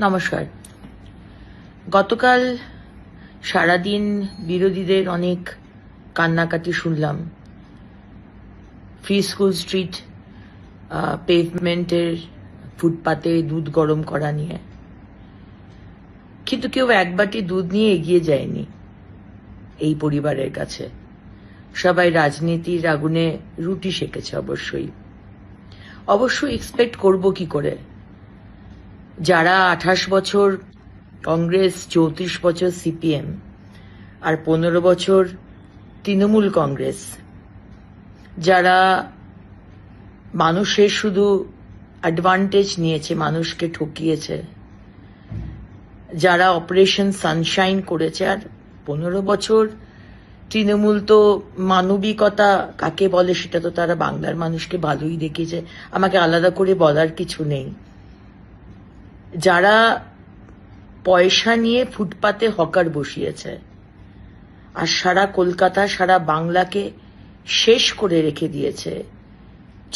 নমস্কার। গতকাল সারাদিন বিরোধীদের অনেক কান্নাকাটি শুনলাম। ফ্রি স্কুল স্ট্রিট পেভমেন্টের ফুটপাতে দুধ গরম করা নিয়ে, কিন্তু কেউ এক বাটি দুধ নিয়ে এগিয়ে যায়নি এই পরিবারের কাছে। সবাই রাজনীতির আগুনে রুটি সেকেছে। অবশ্যই এক্সপেক্ট করব কি করে, যারা 28 বছর কংগ্রেস, 34 বছর সিপিএম আর 15 বছর তৃণমূল কংগ্রেস, যারা মানুষের শুধু অ্যাডভান্টেজ নিয়েছে, মানুষকে ঠকিয়েছে, যারা অপারেশন সানশাইন করেছে, আর 15 বছর তৃণমূল তো মানবিকতা কাকে বলে সেটা তো তারা বাংলার মানুষকে ভালোই দেখিয়েছে, আমাকে আলাদা করে বলার কিছু নেই। যারা পয়সা নিয়ে ফুটপাতে হকার বসিয়েছে আর সারা কলকাতা, সারা বাংলাকে শেষ করে রেখে দিয়েছে,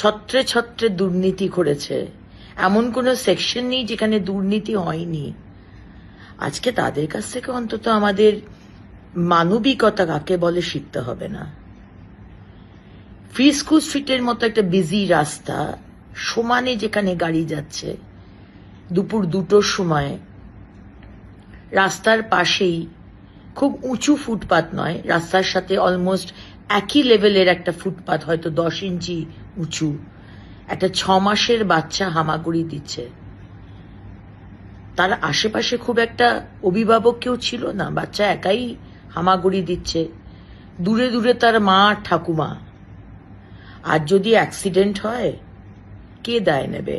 ছত্রে ছত্রে দুর্নীতি করেছে, এমন কোনো সেকশন নেই যেখানে দুর্নীতি হয়নি। আজকে তাদের কাছ থেকে অন্তত আমাদের মানবিকতা কাকে বলে শিখতে হবে না। ফ্রি স্কুল স্ট্রিটের মতো একটা বিজি রাস্তা, সমানে যেখানে গাড়ি যাচ্ছে, দুপুর 2টোর সময় রাস্তার পাশেই, খুব উঁচু ফুটপাত নয়, রাস্তার সাথে অলমোস্ট একই লেভেলের একটা ফুটপাত, হয়তো 10 ইঞ্চি উঁচু, একটা 6 মাসের বাচ্চা হামাগুড়ি দিচ্ছে। তার আশেপাশে খুব একটা অভিভাবক কেউ ছিল না, বাচ্চা একাই হামাগুড়ি দিচ্ছে, দূরে দূরে তার মা ঠাকুমা। আর যদি অ্যাক্সিডেন্ট হয়, কে দায় নেবে?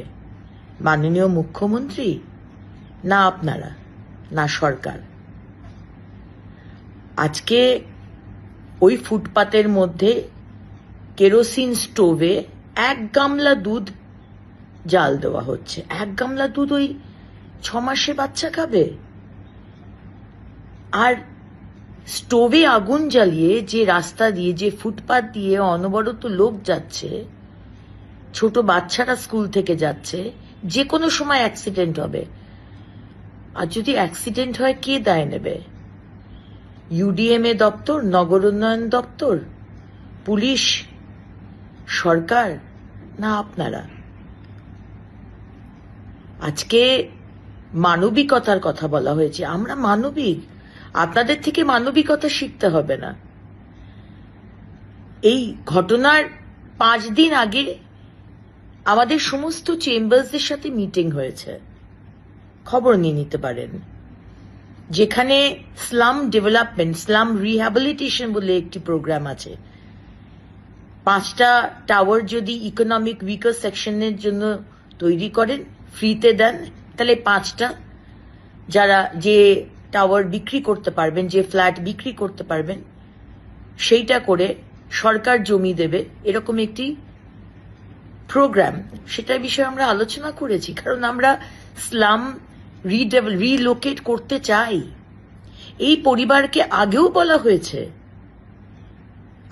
মাননীয় মুখ্যমন্ত্রী, না আপনারা, না সরকার? আজকে ওই ফুটপাতের মধ্যে কেরোসিন স্টোভে 1 গামলা দুধ জাল দেওয়া হচ্ছে। 1 গামলা দুধ ওই 6 মাসের বাচ্চা খাবে? আর স্টোভে আগুন জ্বালিয়ে যে রাস্তা দিয়ে, যে ফুটপাত দিয়ে অনবরত লোক যাচ্ছে, ছোট বাচ্চারা স্কুল থেকে যাচ্ছে, যে কোনো সময় অ্যাক্সিডেন্ট হবে। আর যদি অ্যাক্সিডেন্ট হয়, কে দায় নেবে? ইউডিএমএ দপ্তর, নগর উন্নয়ন দপ্তর, পুলিশ, সরকার, না আপনারা? আজকে মানবিকতার কথা বলা হয়েছে, আমরা মানবিক, আপনাদের থেকে মানবিকতা শিখতে হবে না। এই ঘটনার 5 দিন আগে আমাদের সমস্ত চেম্বার্সদের সাথে মিটিং হয়েছে, খবর নিয়ে নিতে পারেন, যেখানে স্লাম ডেভেলপমেন্ট, স্লাম রিহ্যাবিলিটেশন বলে একটি প্রোগ্রাম আছে। 5টা টাওয়ার যদি ইকোনমিক উইকার সেকশনের জন্য তৈরি করেন, ফ্রিতে দেন, তাহলে 5টা, যারা যে টাওয়ার বিক্রি করতে পারবেন, যে ফ্ল্যাট বিক্রি করতে পারবেন, সেইটা করে সরকার জমি দেবে, এরকম একটি প্রোগ্রাম, সেটার বিষয়ে আমরা আলোচনা করেছি। কারণ আমরা স্লাম রিলোকেট করতে চাই। এই পরিবারকে আগেও বলা হয়েছে,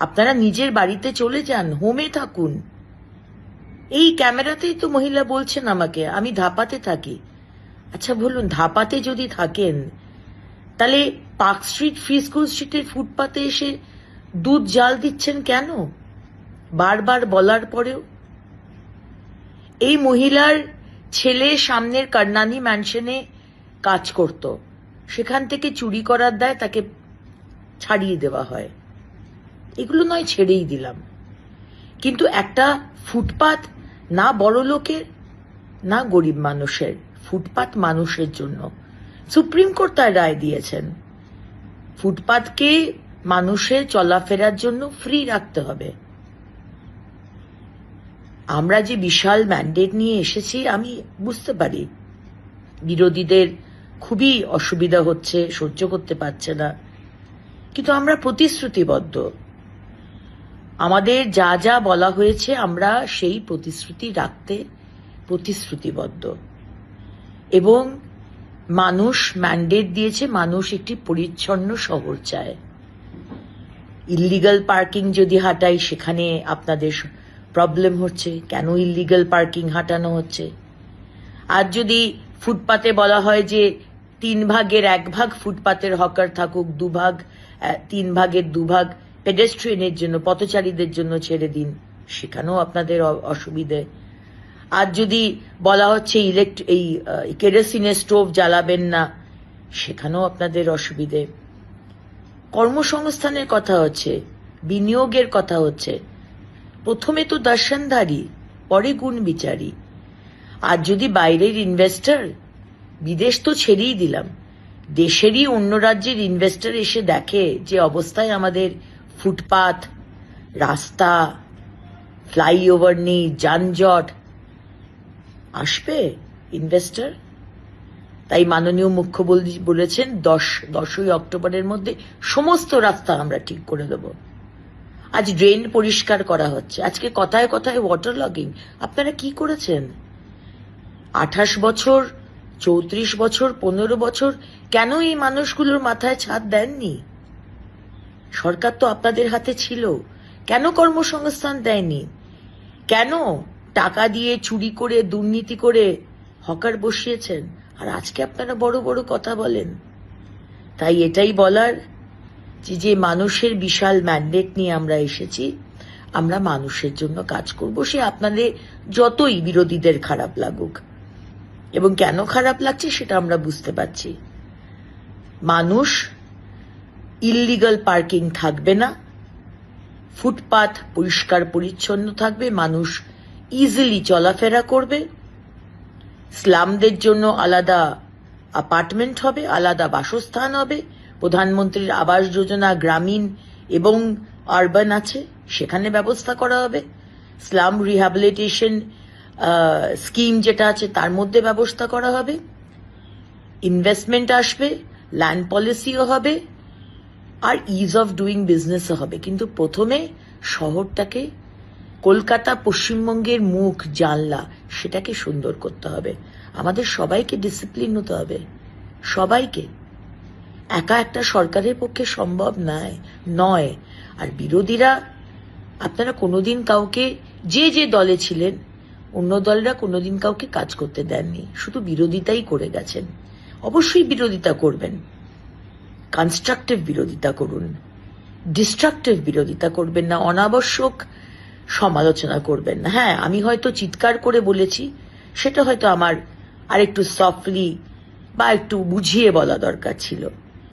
আপনারা নিজের বাড়িতে চলে যান, হোমে থাকুন। এই ক্যামেরাতেই তো মহিলা বলছেন আমাকে, আমি ধাপাতে থাকি। আচ্ছা বলুন, ধাপাতে যদি থাকেন, তাহলে পার্ক স্ট্রিট, ফ্রি স্কুল স্ট্রিটের ফুটপাতে এসে দুধ জাল দিচ্ছেন কেন? বারবার বলার পরেও। এই মহিলার ছেলে সামনের কর্ণানী ম্যানশনে কাজ করত, সেখান থেকে চুরি করার দায় তাকে ছাড়িয়ে দেওয়া হয়। এগুলো নয় ছেড়েই দিলাম, কিন্তু একটা ফুটপাত না বড় লোকের না গরিব মানুষের, ফুটপাত মানুষের জন্য। সুপ্রিম কোর্ট তার রায় দিয়েছেন, ফুটপাতকে মানুষের চলাফেরার জন্য ফ্রি রাখতে হবে। আমরা যে বিশাল ম্যান্ডেট নিয়ে এসেছি, আমি বুঝতে পারি বিরোধীদের খুবই অসুবিধা হচ্ছে, সহ্য করতে পারছে না, কিন্তু আমরা প্রতিশ্রুতিবদ্ধ। আমাদের যা যা বলা হয়েছে, আমরা সেই প্রতিশ্রুতি রাখতে প্রতিশ্রুতিবদ্ধ। এবং মানুষ ম্যান্ডেট দিয়েছে, মানুষ একটি পরিচ্ছন্ন শহর চায়। ইল্লিগাল পার্কিং যদি হাঁটাই, সেখানে আপনাদের প্রবলেম হচ্ছে, কেন ইল্লিগাল পার্কিং হাঁটানো হচ্ছে। আর যদি ফুটপাতে বলা হয় যে 1/3 ফুটপাতের হকার থাকুক, 3/2 পেডেস্ট্রিয়ানের জন্য, পথচারীদের জন্য ছেড়ে দিন, সেখানেও আপনাদের অসুবিধে। আর যদি বলা হচ্ছে এই কেরোসিনের স্টোভ জ্বালাবেন না, সেখানেও আপনাদের অসুবিধে। কর্মসংস্থানের কথা হচ্ছে, বিনিয়োগের কথা হচ্ছে, প্রথমে তো দর্শনধারী, পরে গুণ বিচারী। আর যদি বাইরের ইনভেস্টর, বিদেশ তো ছেড়েই দিলাম, দেশেরই অন্য রাজ্যের ইনভেস্টর এসে দেখে যে অবস্থায় আমাদের ফুটপাথ, রাস্তা, ফ্লাইওভার নেই, যানজট, আসবে ইনভেস্টর? তাই মাননীয় মুখ্যমন্ত্রী বলেছেন 10ই অক্টোবরের মধ্যে সমস্ত রাস্তা আমরা ঠিক করে দেব। আজ ড্রেন পরিষ্কার করা হচ্ছে, আজকে কথায় কথায় ওয়াটার লগিং। আপনারা কি করেছেন? 28 বছর, 34 বছর, 15 বছর কেন এই মানুষগুলোর মাথায় ছাদ দেননি? সরকার তো আপনাদের হাতে ছিল, কেন কর্মসংস্থান দেয়নি? কেন টাকা দিয়ে চুরি করে, দুর্নীতি করে হকার বসিয়েছেন? আর আজকে আপনারা বড় বড় কথা বলেন। তাই এটাই বলার যে মানুষের বিশাল ম্যান্ডেট নিয়ে আমরা এসেছি, আমরা মানুষের জন্য কাজ করব, সে আপনাদের যতই বিরোধীদের খারাপ লাগুক। এবং কেন খারাপ লাগছে সেটা আমরা বুঝতে পারছি। মানুষ, ইললিগাল পার্কিং থাকবে না, ফুটপাথ পরিষ্কার পরিচ্ছন্ন থাকবে, মানুষ ইজিলি চলাফেরা করবে, স্লামদের জন্য আলাদা অ্যাপার্টমেন্ট হবে, আলাদা বাসস্থান হবে, প্রধানমন্ত্রীর আবাস যোজনা গ্রামীণ এবং আরবান আছে, সেখানে ব্যবস্থা করা হবে, স্লাম রিহ্যাবিলিটেশন স্কিম যেটা আছে তার মধ্যে ব্যবস্থা করা হবে, ইনভেস্টমেন্ট আসবে, ল্যান্ড পলিসিও হবে, আর ইজ অফ ডুইং বিজনেসও হবে। কিন্তু প্রথমে শহরটাকে, কলকাতা পশ্চিমবঙ্গের মুখ, জানলা, সেটাকে সুন্দর করতে হবে। আমাদের সবাইকে ডিসিপ্লিন হতে হবে, সবাইকে। একা একটা সরকারের পক্ষে সম্ভব নয়। আর বিরোধীরা, আপনারা কোনোদিন কাউকে, যে দলে ছিলেন, অন্য দলরা কোনোদিন কাউকে কাজ করতে দেননি, শুধু বিরোধিতাই করে গেছেন। অবশ্যই বিরোধিতা করবেন, কনস্ট্রাকটিভ বিরোধিতা করুন, ডিস্ট্রাকটিভ বিরোধিতা করবেন না, অনাবশ্যক সমালোচনা করবেন না। হ্যাঁ, আমি হয়তো চিৎকার করে বলেছি, সেটা হয়তো আমার আরেকটু সফটলি বা একটু বুঝিয়ে বলা দরকার ছিল।